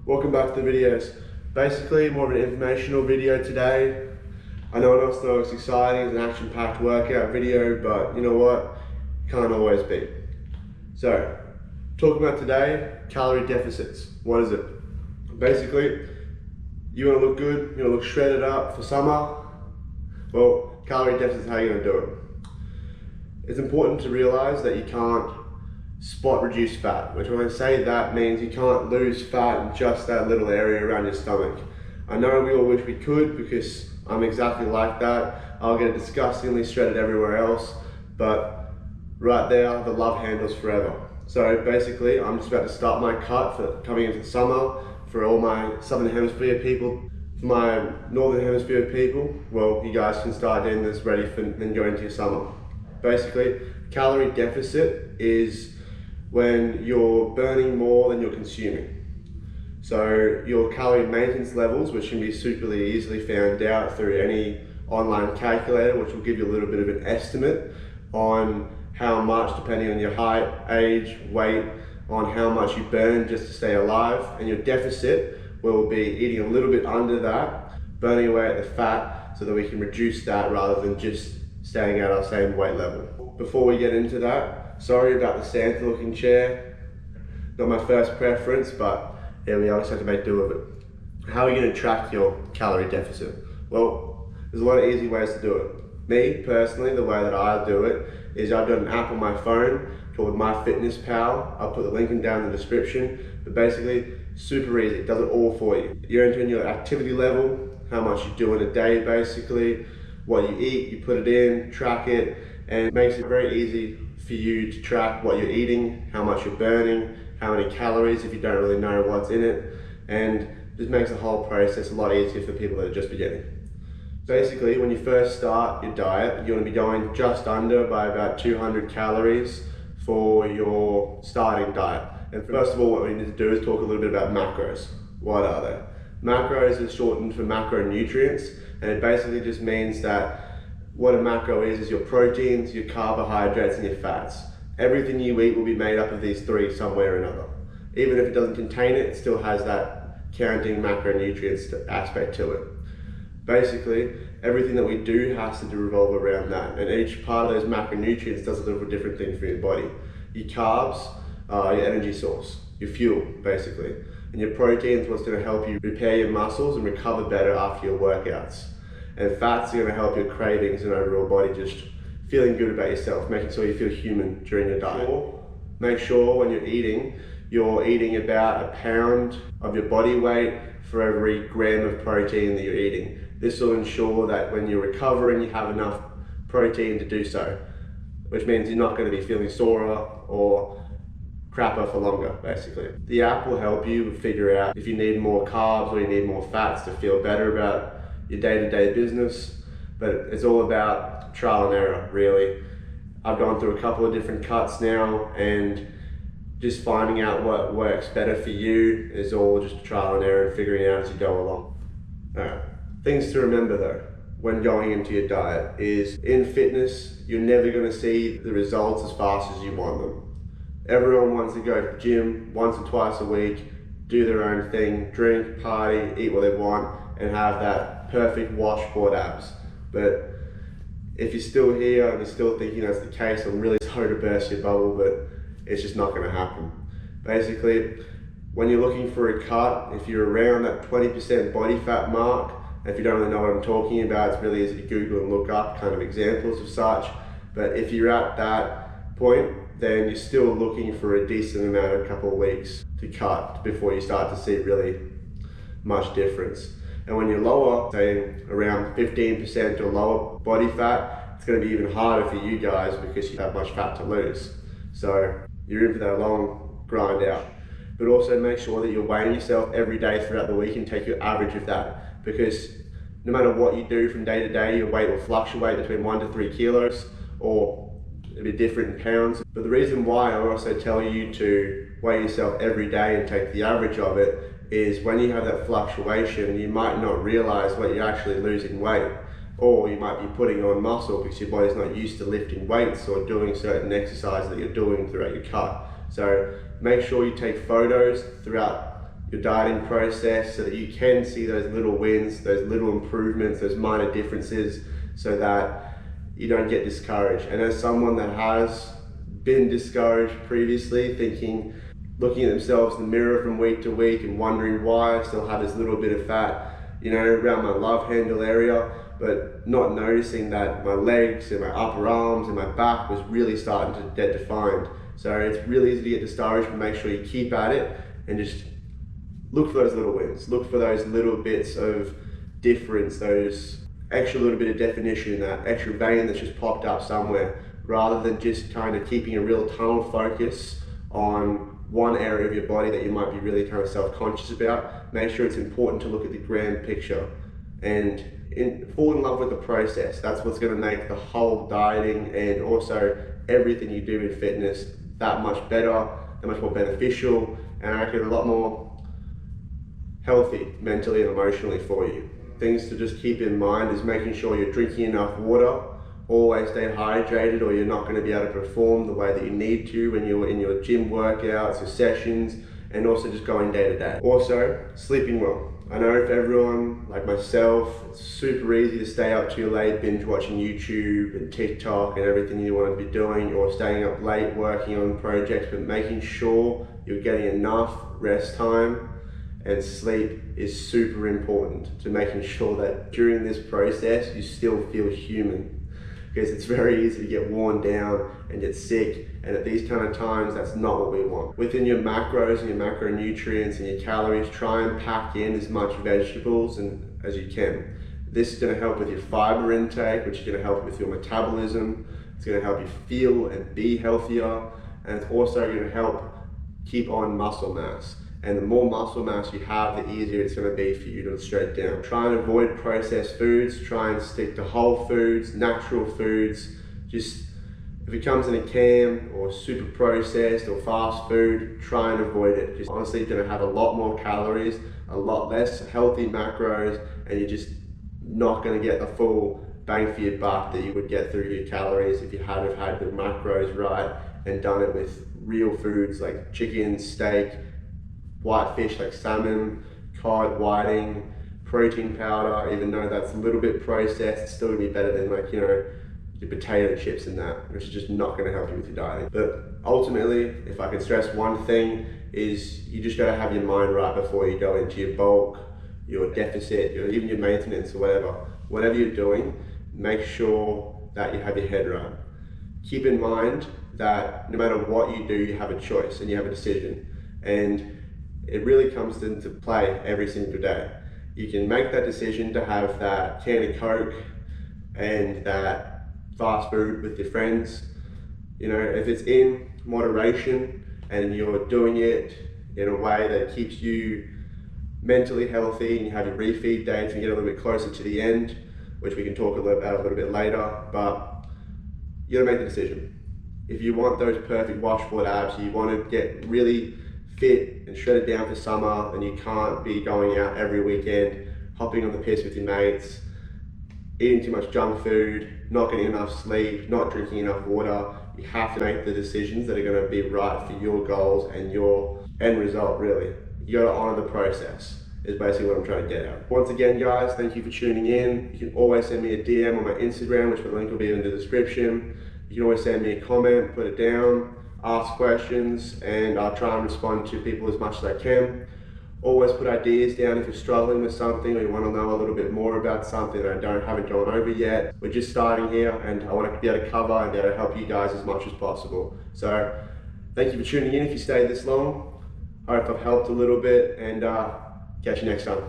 Welcome back to the videos. Basically, more of an informational video today. I know it's not as exciting as an action-packed workout video, but you know what? Can't always be. So, talking about today, calorie deficits. What is it? Basically, you want to look good, you want to look shredded up for summer. Well, calorie deficit is how you're going to do it. It's important to realize that you can't spot reduce fat, which when I say that means you can't lose fat in just that little area around your stomach. I know we all wish we could because I'm exactly like that. I'll get disgustingly shredded everywhere else, but right there, the love handles forever. So basically, I'm just about to start my cut for coming into the summer for all my Southern Hemisphere people. For my Northern Hemisphere people, well, you guys can start getting this ready for then go into your summer. Basically, calorie deficit is when you're burning more than you're consuming. So your calorie maintenance levels, which can be super easily found out through any online calculator, which will give you a little bit of an estimate on how much, depending on your height, age, weight, on how much you burn just to stay alive. And your deficit will be eating a little bit under that, burning away at the fat so that we can reduce that rather than just staying at our same weight level. Before we get into that, sorry about the Santa looking chair. Not my first preference, but yeah, we always have to make do with it. How are you going to track your calorie deficit? Well, there's a lot of easy ways to do it. Me, personally, the way that I do it is I've got an app on my phone called MyFitnessPal. I'll put the link down in the description, but basically, super easy, it does it all for you. You're entering your activity level, how much you do in a day basically, what you eat, you put it in, track it, and it makes it very easy for you to track what you're eating, how much you're burning, how many calories if you don't really know what's in it, and just makes the whole process a lot easier for people that are just beginning. Basically, when you first start your diet, you want to be going just under by about 200 calories for your starting diet. And first of all, what we need to do is talk a little bit about macros. What are they? Macros is shortened for macronutrients, and it basically just means that what a macro is your proteins, your carbohydrates, and your fats. Everything you eat will be made up of these three some way or another. Even if it doesn't contain it, it still has that counting macronutrients aspect to it. Basically, everything that we do has to revolve around that, and each part of those macronutrients does a little different thing for your body. Your carbs are your energy source, your fuel, basically. And your proteins, what's going to help you repair your muscles and recover better after your workouts. And fats are going to help your cravings and overall body just feeling good about yourself, making sure you feel human during your diet. Make sure when you're eating about a pound of your body weight for every gram of protein that you're eating. This will ensure that when you're recovering, you have enough protein to do so, which means you're not going to be feeling sore or crapper for longer, basically. The app will help you figure out if you need more carbs or you need more fats to feel better about your day-to-day business, but it's all about trial and error, really. I've gone through a couple of different cuts now, and just finding out what works better for you is all just trial and error and figuring it out as you go along. Alright, things to remember though, when going into your diet is, in fitness, you're never going to see the results as fast as you want them. Everyone wants to go to the gym once or twice a week, do their own thing, drink, party, eat what they want, and have that perfect washboard abs. But if you're still here and you're still thinking that's the case, I'm really sorry to burst your bubble, but it's just not going to happen. Basically, when you're looking for a cut, if you're around that 20% body fat mark, and if you don't really know what I'm talking about, it's really easy to Google and look up kind of examples of such. But if you're at that point, then you're still looking for a decent amount of couple of weeks to cut before you start to see really much difference. And when you're lower, say around 15% or lower body fat, it's going to be even harder for you guys because you have much fat to lose. So you're in for that long grind out. But also make sure that you're weighing yourself every day throughout the week and take your average of that, because no matter what you do from day to day, your weight will fluctuate between 1 to 3 kilos or it'll be different in pounds. But the reason why I also tell you to weigh yourself every day and take the average of it is when you have that fluctuation, you might not realize what you're actually losing weight, or you might be putting on muscle because your body's not used to lifting weights or doing certain exercises that you're doing throughout your cut. So make sure you take photos throughout your dieting process so that you can see those little wins, those little improvements, those minor differences, so that you don't get discouraged. And as someone that has been discouraged previously, looking at themselves in the mirror from week to week and wondering why I still have this little bit of fat, around my love handle area, but not noticing that my legs and my upper arms and my back was really starting to get defined. So it's really easy to get discouraged, but make sure you keep at it and just look for those little wins. Look for those little bits of difference, those extra little bit of definition, that extra vein that's just popped up somewhere, rather than just kind of keeping a real tunnel focus on one area of your body that you might be really kind of self-conscious about. Make sure it's important to look at the grand picture and fall in love with the process. That's what's going to make the whole dieting and also everything you do in fitness that much better, that much more beneficial, and I reckon a lot more healthy mentally and emotionally for you. Things to just keep in mind is making sure you're drinking enough water. Always stay hydrated, or you're not going to be able to perform the way that you need to when you're in your gym workouts, your sessions, and also just going day to day. Also, sleeping well. I know for everyone like myself, it's super easy to stay up too late, binge watching YouTube and TikTok and everything you want to be doing, or staying up late working on projects, but making sure you're getting enough rest time and sleep is super important to making sure that during this process you still feel human. Because it's very easy to get worn down and get sick, and at these kind of times that's not what we want. Within your macros and your macronutrients and your calories, try and pack in as much vegetables as you can. This is going to help with your fiber intake, which is going to help with your metabolism. It's going to help you feel and be healthier, and it's also going to help keep on muscle mass. And the more muscle mass you have, the easier it's going to be for you to straight down. Try and avoid processed foods. Try and stick to whole foods, natural foods. Just if it comes in a can or super processed or fast food, try and avoid it. Just honestly, you're going to have a lot more calories, a lot less healthy macros, and you're just not going to get the full bang for your buck that you would get through your calories if you had have had the macros right and done it with real foods like chicken, steak, white fish like salmon, cod, whiting, protein powder. Even though that's a little bit processed, it's still gonna be better than your potato chips and that, which is just not gonna help you with your dieting. But ultimately, if I can stress one thing, is you just gotta have your mind right before you go into your bulk, your deficit, even your maintenance or whatever you're doing. Make sure that you have your head right. Keep in mind that no matter what you do, you have a choice and you have a decision. And it really comes into play every single day. You can make that decision to have that can of Coke and that fast food with your friends. If it's in moderation and you're doing it in a way that keeps you mentally healthy, and you have your refeed dates and get a little bit closer to the end, which we can talk about a little bit later, but you gotta make the decision. If you want those perfect washboard abs, you want to get really fit and shredded down for summer, and you can't be going out every weekend, hopping on the piss with your mates, eating too much junk food, not getting enough sleep, not drinking enough water. You have to make the decisions that are going to be right for your goals and your end result, really. You got to honor the process, is basically what I'm trying to get at. Once again, guys, thank you for tuning in. You can always send me a DM on my Instagram, which the link will be in the description. You can always send me a comment, put it down, ask questions, and I'll try and respond to people as much as I can. Always put ideas down if you're struggling with something or you want to know a little bit more about something that I haven't gone over yet. We're just starting here, and I want to be able to cover and be able to help you guys as much as possible. So thank you for tuning in if you stayed this long. I hope I've helped a little bit, and catch you next time.